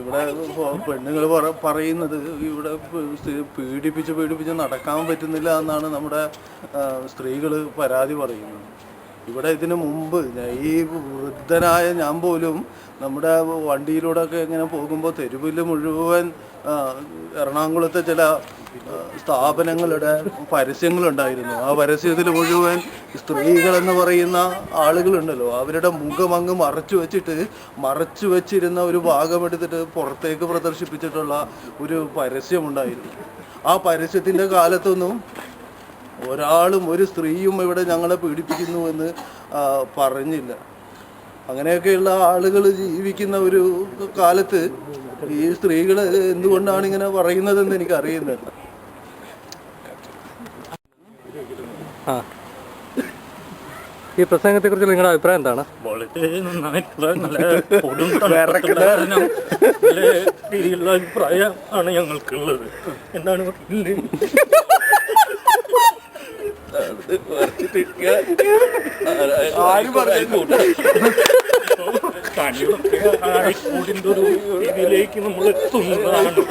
ഇവിടെ പെണ്ണുങ്ങൾ പറയുന്നത് ഇവിടെ പീഡിപ്പിച്ച് നടക്കാൻ പറ്റുന്നില്ല എന്നാണ് നമ്മുടെ സ്ത്രീകൾ പരാതി പറയുന്നത്. ഇവിടെ ഇതിനു മുമ്പ് ഈ വൃദ്ധനായ ഞാൻ പോലും നമ്മുടെ വണ്ടിയിലൂടെ ഒക്കെ ഇങ്ങനെ പോകുമ്പോൾ തെരുവിൽ മുഴുവൻ എറണാകുളത്തെ ചില സ്ഥാപനങ്ങളുടെ പരസ്യങ്ങളുണ്ടായിരുന്നു. ആ പരസ്യത്തിൽ മുഴുവൻ സ്ത്രീകളെന്ന് പറയുന്ന ആളുകളുണ്ടല്ലോ, അവരുടെ മുഖം അങ്ങ് മറച്ചു വെച്ചിരുന്ന ഒരു ഭാഗമെടുത്തിട്ട് പുറത്തേക്ക് പ്രദർശിപ്പിച്ചിട്ടുള്ള ഒരു പരസ്യമുണ്ടായിരുന്നു. ആ പരസ്യത്തിൻ്റെ കാലത്തൊന്നും ഒരാളും ഒരു സ്ത്രീയും ഇവിടെ ഞങ്ങളെ പീഡിപ്പിക്കുന്നു എന്ന് പറഞ്ഞില്ല. അങ്ങനെയൊക്കെയുള്ള ആളുകൾ ജീവിക്കുന്ന ഒരു കാലത്ത് ഈ സ്ത്രീകൾ എന്തുകൊണ്ടാണ് ഇങ്ങനെ പറയുന്നതെന്ന് എനിക്ക് അറിയുന്നില്ല. ഈ പ്രസംഗത്തെക്കുറിച്ച് നിങ്ങളുടെ അഭിപ്രായം എന്താണ്? വളരെ നന്നായിട്ടുള്ള നല്ല രീതിയിലുള്ള അഭിപ്രായം ആണ് ഞങ്ങൾക്കുള്ളത്. എന്താണ് ഇതിലേക്ക് നമ്മൾ എത്തുന്നതാണ്.